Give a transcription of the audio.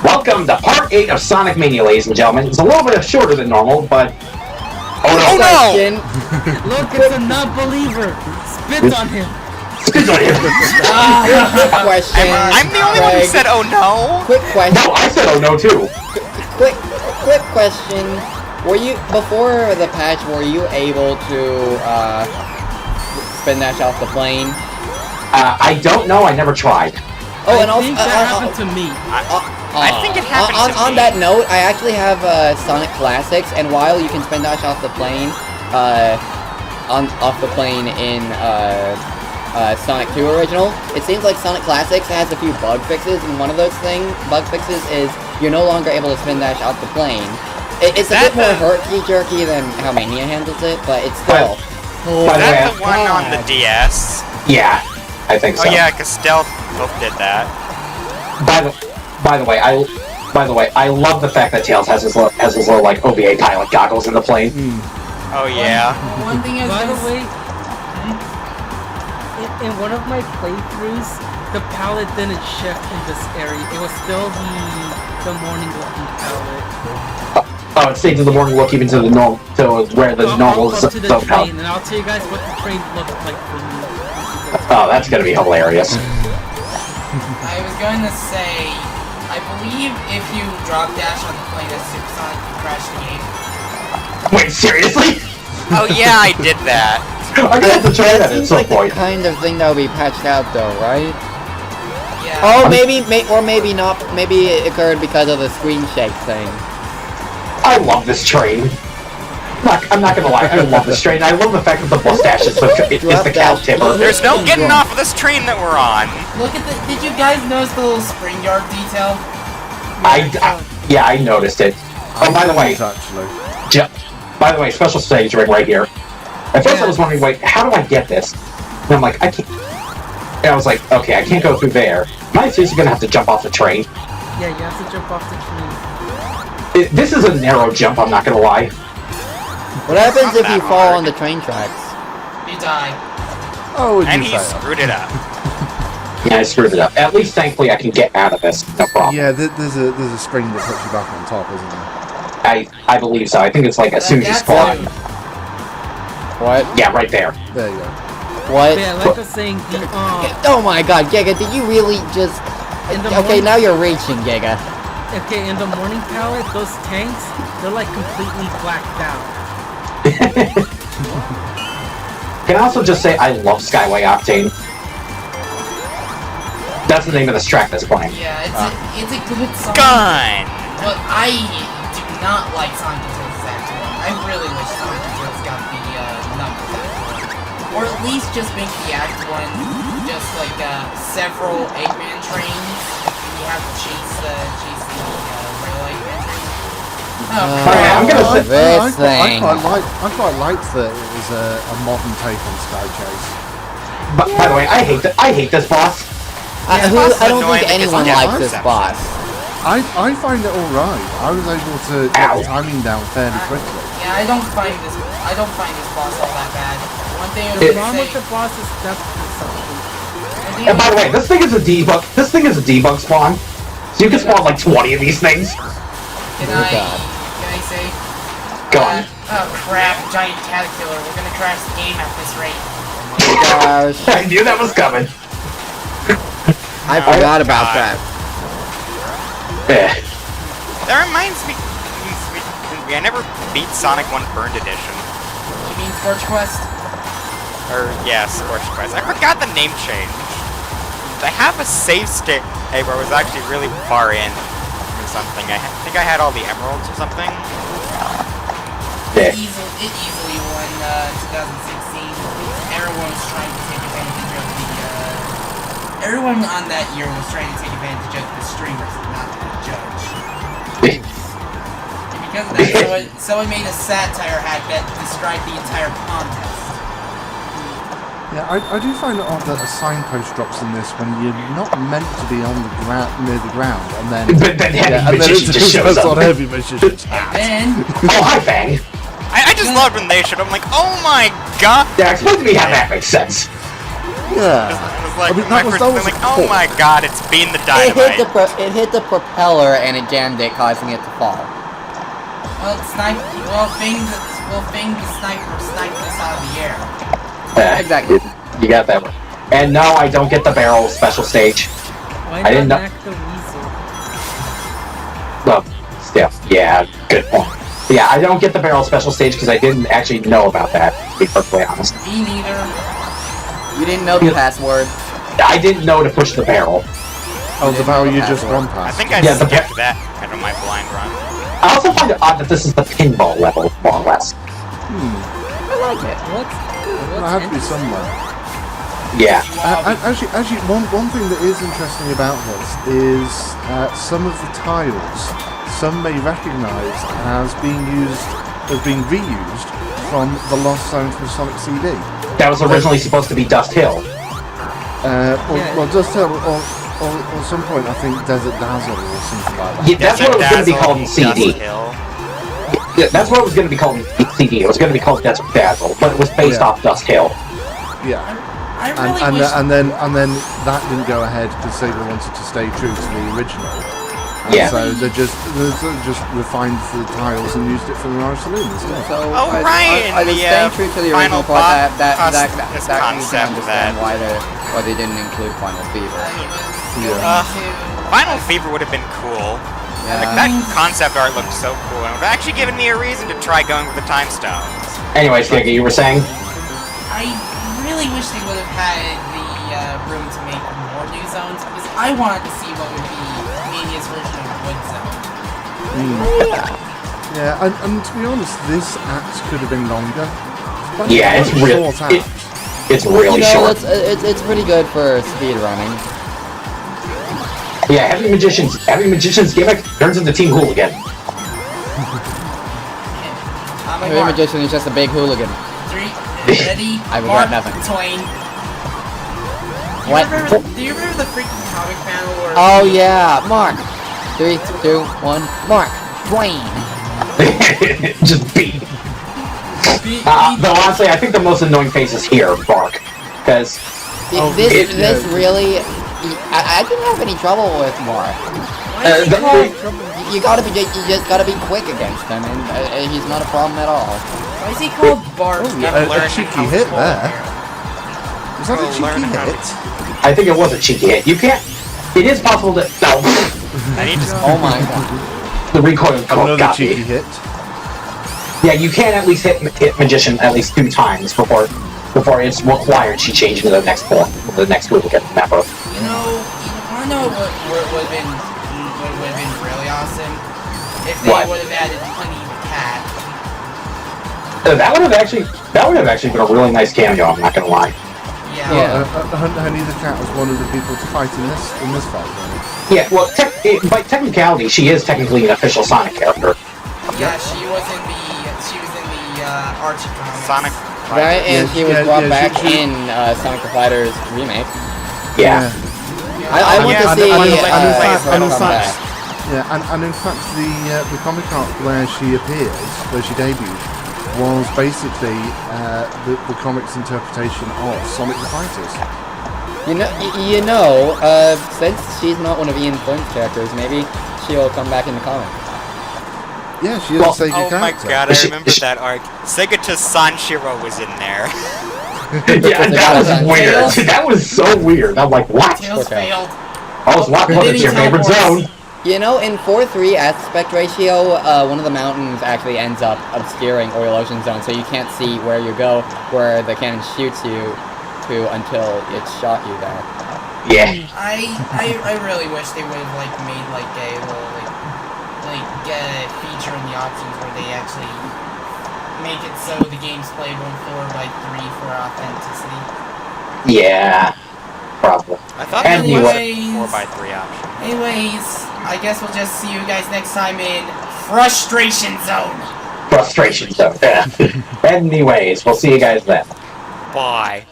Welcome to part 8 of Sonic Mania, ladies and gentlemen. It's a little bit shorter than normal, but... Oh no! Look, it's a non-believer! Spit on him! Spit on him! Quick question. I'm the only one who said oh no! Quick question. No, I said oh no too! Quick question. Were you, before the patch, were you able to, spin dash off the plane? I don't know, I never tried. Oh, and I also, think that happened to me. I think it happened to on me. that note, I actually have Sonic Classics, and while you can spin dash off the plane, off the plane in Sonic 2 Original, it seems like Sonic Classics has a few bug fixes, and one of those bug fixes is you're no longer able to spin dash off the plane. It's a bit more herky-jerky than how Mania handles it, but it's still... Is that the one on the DS? Yeah, I think so. Oh yeah, because Stealth both did that. By the way, I love the fact that Tails has his little like OVA pilot goggles in the plane. Oh yeah. One thing is, By the way, in one of my playthroughs, the palette didn't shift in this area. It was still the morning-looking palette. Oh, it stayed to the morning look even to the normal, to where the normal I'll go to the zone train, and I'll tell you guys what the train looked like for me. Oh, that's gonna be hilarious. I was going to say, I believe if you drop dash on the plane as Supersonic, you crash the game. Wait, seriously? Oh yeah, I did that. I'm gonna have to try that at seems some like point. the kind of thing that will be patched out, though, right? Yeah. Oh, maybe not. Maybe it occurred because of the screen shake thing. I love this train. I'm not gonna lie, I love this train. I love the fact that the mustache is the cow tipper. There's no getting off of this train that we're on. Look at the. Did you guys notice the little spring yard detail? Yeah, I noticed it. Oh, by the way, special stage right here. At first I was wondering, wait, how do I get this? And I'm like, I can't. And I was like, okay, I can't go through there. Am I seriously gonna have to jump off the train? Yeah, you have to jump off the train. This is a narrow jump, I'm not gonna lie. What happens if you fall on the train tracks? You die. Oh, And he screwed it up. Yeah, I screwed it up. At least, thankfully, I can get out of this. No problem. Yeah, there's a spring that puts you back on top, isn't there? I believe so. I think it's like as soon as you spawn. What? Yeah, right there. There you go. What? Yeah, like I was saying, Oh my god, Giga, did you really just... Okay, now you're reaching, Giga. Okay, in the morning palette, those tanks, they're like completely blacked out. Can I also just say I love Skyway Octane? That's the name of this track that's playing. Yeah, it's a good song. Gun! But I do not like Sonic Tails Act 1. I really wish Sonic Tails got the numbers Act 1. Or at least just make the Act 1 just like several Eggman trains. You have to chase the real Eggman train. I'm gonna say I quite liked that it was a modern take on Sky Chase. But by the way, I hate this boss. I don't think anyone likes this boss. I find it alright. I was able to get the timing down fairly quickly. Yeah, I don't find this boss all that bad. One thing I The was problem gonna with the say. boss is depth perception. And by the way, this thing is a debug. This thing is a debug spawn, so you can spawn like 20 of these things. Can I say? Go on. Oh crap, giant caterpillar. We're gonna crash the game at this rate. Gosh, I knew that was coming. I forgot about that. Eh. That reminds me, I never beat Sonic 1 Burned Edition. You mean Scorch Quest? Or, yeah, Scorched Quest. I forgot the name change. I have a save state where I was actually really far in or something. I think I had all the emeralds or something. Yeah. It easily won 2016. Everyone was trying to take advantage of the, everyone on that year was trying to take advantage of the streamers, not the judge. And because of that, someone made a satire hack that described the entire contest. Yeah, I do find it odd that a signpost drops in this when you're not meant to be on the ground, near the ground, and then... But then Heavy Magician just shows up. on Heavy Magician's hat. And Oh, hi, Fang. I just love when they showed. I'm like, oh my god! Yeah, explain to me how that makes sense. Yeah. It was like I mean, my that was- first that feeling was like, cool. oh my god, it's been the It hit dynamite. it hit the propeller and it jammed it, causing it to fall. Well, Fing the sniper sniped us out of the air. Exactly. You got that one. And no, I don't get the barrel special stage. Why I didn't not know- knock the weasel? Well, still, yeah, good point. Yeah, I don't get the barrel special stage because I didn't actually know about that, to be perfectly honest. Me neither. You didn't know the password. I didn't know to push the barrel. Oh, the barrel you just password. one I past. think I Yeah, the skipped that out of my blind run. I also find it odd that this is the pinball level, more or less. I like it. What's It had to be somewhere. Yeah. Actually, one thing that is interesting about this is some of the tiles, some may recognise as being reused from the Lost Zone from Sonic CD. That was originally supposed to be Dust Hill. Well, Dust Hill, or some point I think Desert Dazzle or something like that. Yeah, that's what it was going to be called in Dazzle, CD. Dust Hill. Yeah, that's what it was going to be called in CD. It was going to be called Desert Dazzle, but it was based Yeah. off Dust Hill. Yeah. I really wish. And then that didn't go ahead because Sega wanted to stay true to the original. And Yeah. So they just refined the tiles and used it for the Mirage Saloon instead. So Oh, right, I just the, staying true to the Final original part. That this you can concept understand that- why they didn't include Final Fever. Yeah. Final Fever would have been cool. Like, Yeah. that concept art looked so cool, and it would have actually given me a reason to try going with the time stones. Anyways, Giga, you were saying? I really wish they would have had the room to make more new zones because I wanted to see what would be Mania's version of the Wood Zone. Yeah, and to be honest, this act could have been longer. But Yeah, it's a real. short act. It's really short. It's pretty good for speed running. Yeah, Heavy Magician's gimmick turns into Team Hooligan. On my Heavy mark. Magician is just a big hooligan. 3, ready, I mark, regret nothing. Twain. What? Do you remember the freaking comic panel where... Oh yeah, Mark. 3, 2, 1, Mark. Dwayne. Just beat. Though honestly, I think the most annoying face is here, Bark. Because This really, I didn't have any trouble with Mark. Why is he called... You just gotta be quick against him, and he's not a problem at all. Why is he called Bart? A cheeky hit there. Was that a cheeky hit? I think it was a cheeky hit. You can't. It is possible to. No. I need to... Oh my god. The recoil Another got cheeky me. hit. Yeah, you can at least hit Magician at least 2 times before it's required she changes to the next point, the next Hooligan member. You wanna know what would have been really awesome? If they What? would have added Honey the Cat. That would have actually been a really nice cameo. I'm not gonna lie. Yeah. Honey the Cat was one of the people to fight in this fight. Right? Yeah, well, by technicality, she is technically an official Sonic character. Yeah, she was in the Archie comics. Sonic... Right, and Yeah, he was yeah, brought yeah, back she- in Sonic the Fighter's remake. Yeah. I want Yeah, to see and in her fact- and in come fact- back. Yeah, and in fact, the comic arc where she appeared, where she debuted, was basically the comic's interpretation of Sonic the Fighters. Since she's not one of Ian Flint's characters, maybe she'll come back in the comic. Yeah, she is Well, a Sega Oh my character. god, I remember that arc. Sega to Sanshiro was in there. Yeah, that was weird. That was so weird. I'm like, what? Tails Okay. failed. Oh, Zwataketa, it's your favorite zone. In 4:3 aspect ratio, one of the mountains actually ends up obscuring Oil Ocean Zone, so you can't see where you go, where the cannon shoots you to until it shot you there. Yeah. I really wish they would have made a little feature in the options where they actually make it so the game's playable in 4x3 for authenticity. Yeah. Probably. I thought Anyway. there was a 4x3 option. Anyways, I guess we'll just see you guys next time in Frustration Zone. Frustration zone. Yeah. Anyways, we'll see you guys then. Bye.